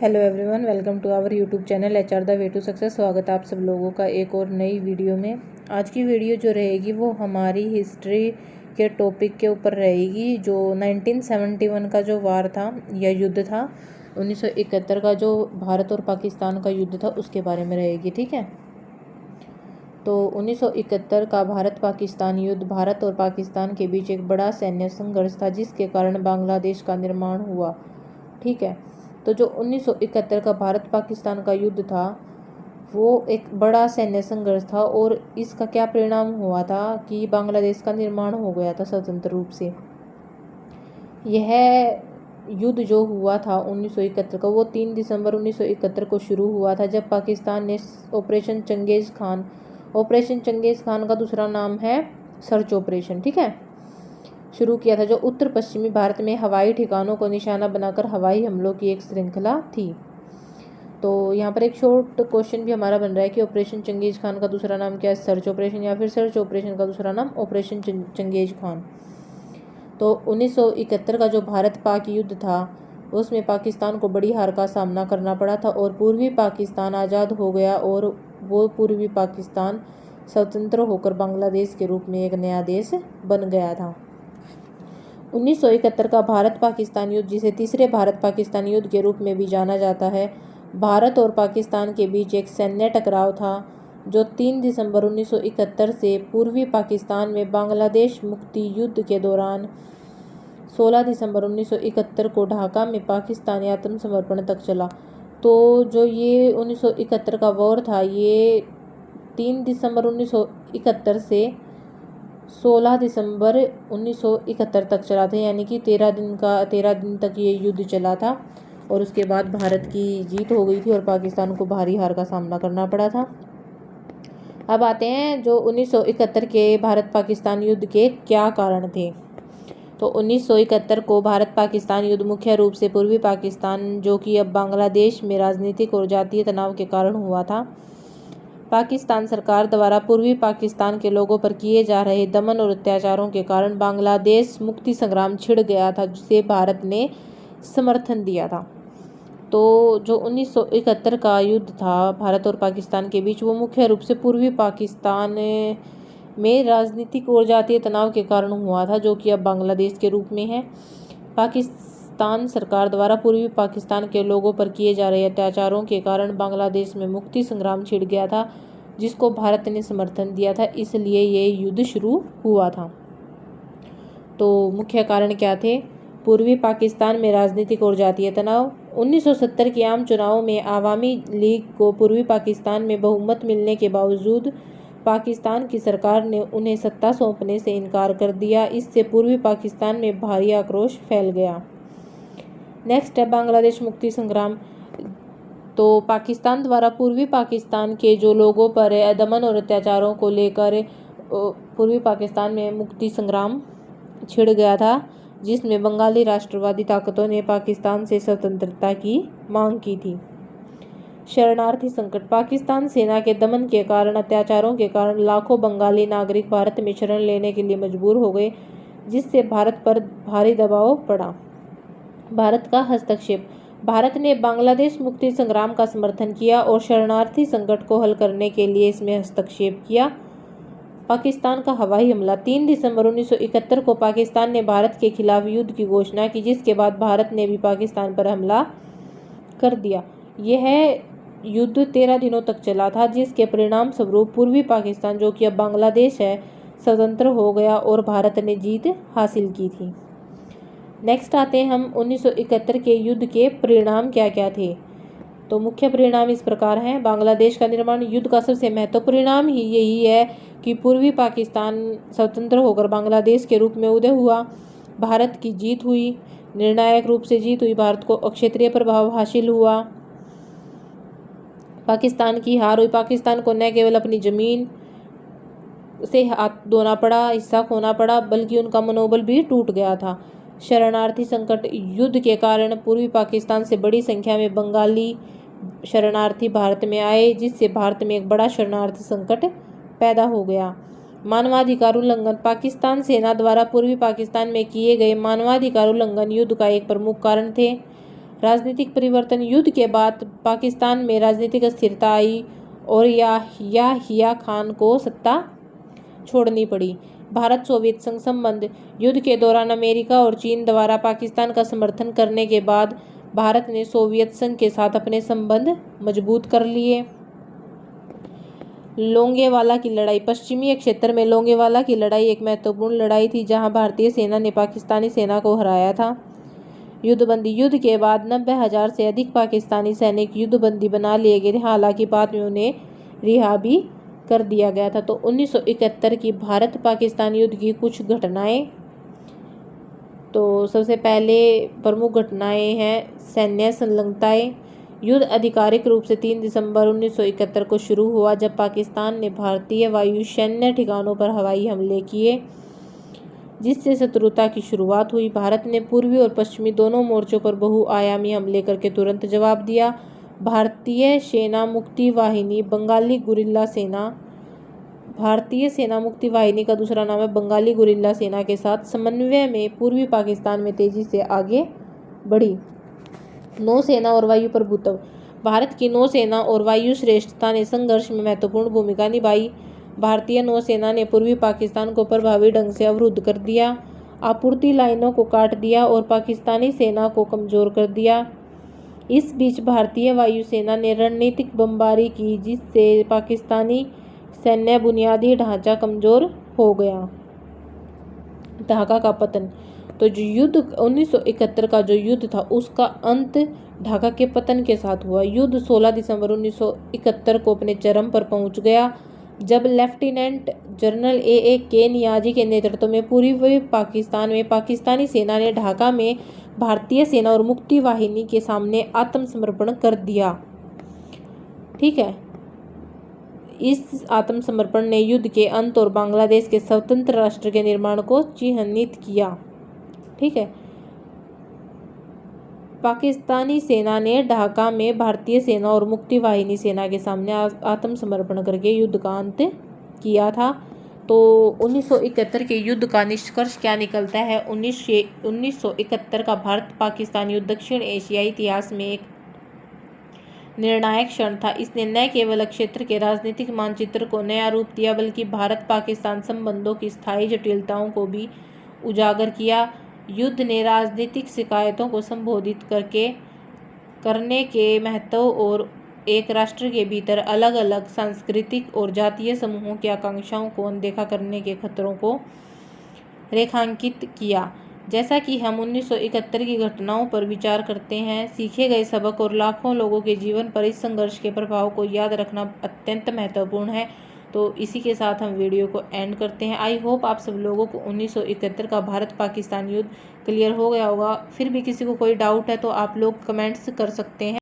Hello everyone, welcome to our YouTube channel HR the way to success. स्वागत है आप सब लोगों का एक और नई वीडियो में। आज की वीडियो जो रहेगी वो हमारी हिस्ट्री के टॉपिक के ऊपर रहेगी। जो 1971 का जो वार था या युद्ध था, 1971 का जो भारत और पाकिस्तान का युद्ध था उसके बारे में रहेगी। ठीक है, तो 1971 का भारत पाकिस्तान युद्ध भारत और पाकिस्तान के बीच एक बड़ा सैन्य संघर्ष था जिसके कारण बांग्लादेश का निर्माण हुआ। ठीक है, तो जो 1971 का भारत पाकिस्तान का युद्ध था वो एक बड़ा सैन्य संघर्ष था और इसका क्या परिणाम हुआ था कि बांग्लादेश का निर्माण हो गया था स्वतंत्र रूप से। यह युद्ध जो हुआ था 1971 का, वो 3 दिसंबर 1971 को शुरू हुआ था जब पाकिस्तान ने ऑपरेशन चंगेज़ खान का दूसरा नाम है सर्च ऑपरेशन, ठीक है, शुरू किया था, जो उत्तर पश्चिमी भारत में हवाई ठिकानों को निशाना बनाकर हवाई हमलों की एक श्रृंखला थी। तो यहाँ पर एक शॉर्ट क्वेश्चन भी हमारा बन रहा है कि ऑपरेशन चंगेज़ खान का दूसरा नाम क्या है, सर्च ऑपरेशन, या फिर सर्च ऑपरेशन का दूसरा नाम ऑपरेशन चंगेज़ खान। तो 1971 का जो भारत पाक युद्ध था उसमें पाकिस्तान को बड़ी हार का सामना करना पड़ा था और पूर्वी पाकिस्तान आज़ाद हो गया और वो पूर्वी पाकिस्तान स्वतंत्र होकर बांग्लादेश के रूप में एक नया देश बन गया था। 1971 का भारत पाकिस्तान युद्ध, जिसे तीसरे भारत पाकिस्तान युद्ध के रूप में भी जाना जाता है, भारत और पाकिस्तान के बीच एक सैन्य टकराव था जो 3 दिसंबर 1971 से पूर्वी पाकिस्तान में बांग्लादेश मुक्ति युद्ध के दौरान 16 दिसंबर 1971 को ढाका में पाकिस्तानी आत्मसमर्पण तक चला। तो जो ये 1971 का वॉर था ये 3 दिसंबर 1971 से 16 दिसंबर 1971 तक चला था, यानी कि 13 दिन तक ये युद्ध चला था और उसके बाद भारत की जीत हो गई थी और पाकिस्तान को भारी हार का सामना करना पड़ा था। अब आते हैं जो 1971 के भारत पाकिस्तान युद्ध के क्या कारण थे। तो 1971 को भारत पाकिस्तान युद्ध मुख्य रूप से पूर्वी पाकिस्तान, जो कि अब बांग्लादेश में राजनीतिक और जातीय तनाव के कारण हुआ था। पाकिस्तान सरकार द्वारा पूर्वी पाकिस्तान के लोगों पर किए जा रहे दमन और अत्याचारों के कारण बांग्लादेश मुक्ति संग्राम छिड़ गया था, जिसे भारत ने समर्थन दिया था। तो जो 1971 का युद्ध था भारत और पाकिस्तान के बीच, वो मुख्य रूप से पूर्वी पाकिस्तान में राजनीतिक और जातीय तनाव के कारण हुआ था, जो कि अब बांग्लादेश के रूप में है। पाकिस्तान सरकार द्वारा पूर्वी पाकिस्तान के लोगों पर किए जा रहे अत्याचारों के कारण बांग्लादेश में मुक्ति संग्राम छिड़ गया था, जिसको भारत ने समर्थन दिया था, इसलिए ये युद्ध शुरू हुआ था। तो मुख्य कारण क्या थे? पूर्वी पाकिस्तान में राजनीतिक और जातीय तनाव। 1970 के आम चुनावों में आवामी लीग को पूर्वी पाकिस्तान में बहुमत मिलने के बावजूद पाकिस्तान की सरकार ने उन्हें सत्ता सौंपने से इनकार कर दिया। इससे पूर्वी पाकिस्तान में भारी आक्रोश फैल गया। नेक्स्ट है बांग्लादेश मुक्ति संग्राम। तो पाकिस्तान द्वारा पूर्वी पाकिस्तान के जो लोगों पर दमन और अत्याचारों को लेकर पूर्वी पाकिस्तान में मुक्ति संग्राम छिड़ गया था, जिसमें बंगाली राष्ट्रवादी ताकतों ने पाकिस्तान से स्वतंत्रता की मांग की थी। शरणार्थी संकट। पाकिस्तान सेना के दमन के कारण, अत्याचारों के कारण लाखों बंगाली नागरिक भारत में शरण लेने के लिए मजबूर हो गए, जिससे भारत पर भारी दबाव पड़ा। भारत का हस्तक्षेप। भारत ने बांग्लादेश मुक्ति संग्राम का समर्थन किया और शरणार्थी संकट को हल करने के लिए इसमें हस्तक्षेप किया। पाकिस्तान का हवाई हमला। 3 दिसंबर 1971 को पाकिस्तान ने भारत के खिलाफ युद्ध की घोषणा की, जिसके बाद भारत ने भी पाकिस्तान पर हमला कर दिया। यह युद्ध 13 दिनों तक चला था, जिसके परिणाम स्वरूप पूर्वी पाकिस्तान, जो कि अब बांग्लादेश है, स्वतंत्र हो गया और भारत ने जीत हासिल की थी। नेक्स्ट आते हैं हम 1971 के युद्ध के परिणाम क्या क्या थे। तो मुख्य परिणाम इस प्रकार हैं। बांग्लादेश का निर्माण। युद्ध का सबसे महत्वपूर्ण परिणाम ही यही है कि पूर्वी पाकिस्तान स्वतंत्र होकर बांग्लादेश के रूप में उदय हुआ। भारत की जीत हुई, निर्णायक रूप से जीत हुई, भारत को अक्षेत्रीय प्रभाव हासिल हुआ। पाकिस्तान की हार हुई। पाकिस्तान को न केवल अपनी जमीन से हाथ धोना पड़ा, हिस्सा खोना पड़ा, बल्कि उनका मनोबल भी टूट गया था। शरणार्थी संकट। युद्ध के कारण पूर्वी पाकिस्तान से बड़ी संख्या में बंगाली शरणार्थी भारत में आए, जिससे भारत में एक बड़ा शरणार्थी संकट पैदा हो गया। मानवाधिकार उल्लंघन। पाकिस्तान सेना द्वारा पूर्वी पाकिस्तान में किए गए मानवाधिकार उल्लंघन युद्ध का एक प्रमुख कारण थे। राजनीतिक परिवर्तन। युद्ध के बाद पाकिस्तान में राजनीतिक अस्थिरता आई और याहिया खान को सत्ता छोड़नी पड़ी। भारत सोवियत संघ संबंध। युद्ध के दौरान अमेरिका और चीन द्वारा पाकिस्तान का समर्थन करने के बाद भारत ने सोवियत संघ के साथ अपने संबंध मजबूत कर लिए। लोंगेवाला की लड़ाई। पश्चिमी क्षेत्र में लोंगेवाला की लड़ाई एक महत्वपूर्ण लड़ाई थी जहां भारतीय सेना ने पाकिस्तानी सेना को हराया था। युद्धबंदी। युद्ध के बाद 90,000 से अधिक पाकिस्तानी सैनिक युद्धबंदी बना लिए गए थे, हालांकि बाद में उन्हें रिहा भी कर दिया गया था। तो 1971 की भारत पाकिस्तान युद्ध की कुछ घटनाएं। तो सबसे पहले प्रमुख घटनाएं हैं सैन्य संलग्नताएं। युद्ध आधिकारिक रूप से 3 दिसंबर 1971 को शुरू हुआ जब पाकिस्तान ने भारतीय वायु सैन्य ठिकानों पर हवाई हमले किए, जिससे शत्रुता की शुरुआत हुई। भारत ने पूर्वी और पश्चिमी दोनों मोर्चों पर बहुआयामी हमले करके तुरंत जवाब दिया। भारतीय सेना मुक्ति वाहिनी बंगाली गुरिल्ला सेना। भारतीय सेना मुक्ति वाहिनी का दूसरा नाम है बंगाली गुरिल्ला सेना के साथ समन्वय में पूर्वी पाकिस्तान में तेजी से आगे बढ़ी। नौसेना और वायु प्रभुत्व। भारत की नौसेना और वायु श्रेष्ठता ने संघर्ष में महत्वपूर्ण भूमिका निभाई। भारतीय नौसेना ने पूर्वी पाकिस्तान को प्रभावी ढंग से अवरुद्ध कर दिया, आपूर्ति लाइनों को काट दिया और पाकिस्तानी सेना को कमजोर कर दिया। इस बीच भारतीय वायुसेना ने रणनीतिक बमबारी की, जिससे पाकिस्तानी सैन्य बुनियादी ढांचा कमजोर हो गया। ढाका का पतन। तो जो युद्ध 1971 का जो युद्ध था उसका अंत ढाका के पतन के साथ हुआ। युद्ध 16 दिसंबर 1971 को अपने चरम पर पहुंच गया जब लेफ्टिनेंट जनरल ए के नियाजी के नेतृत्व में पूर्वी पाकिस्तान में पाकिस्तानी सेना ने ढाका में भारतीय सेना और मुक्ति वाहिनी के सामने आत्मसमर्पण कर दिया। ठीक है, इस आत्मसमर्पण ने युद्ध के अंत और बांग्लादेश के स्वतंत्र राष्ट्र के निर्माण को चिन्हित किया। ठीक है, पाकिस्तानी सेना ने ढाका में भारतीय सेना और मुक्ति वाहिनी सेना के सामने आत्मसमर्पण करके युद्ध का अंत किया था। तो 1971 के युद्ध का निष्कर्ष क्या निकलता है? 1971 का भारत पाकिस्तान युद्ध दक्षिण एशियाई इतिहास में एक निर्णायक क्षण था। इसने न केवल क्षेत्र के राजनीतिक मानचित्र को नया रूप दिया बल्कि भारत पाकिस्तान संबंधों की स्थायी जटिलताओं को भी उजागर किया। युद्ध ने राजनीतिक शिकायतों को संबोधित करने के महत्व और एक राष्ट्र के भीतर अलग अलग सांस्कृतिक और जातीय समूहों की आकांक्षाओं को अनदेखा करने के खतरों को रेखांकित किया। जैसा कि हम 1971 की घटनाओं पर विचार करते हैं, सीखे गए सबक और लाखों लोगों के जीवन पर इस संघर्ष के प्रभाव को याद रखना अत्यंत महत्वपूर्ण है। तो इसी के साथ हम वीडियो को एंड करते हैं। आई होप आप सब लोगों को 1971 का भारत पाकिस्तान युद्ध क्लियर हो गया होगा। फिर भी किसी को कोई डाउट है तो आप लोग कमेंट्स कर सकते हैं।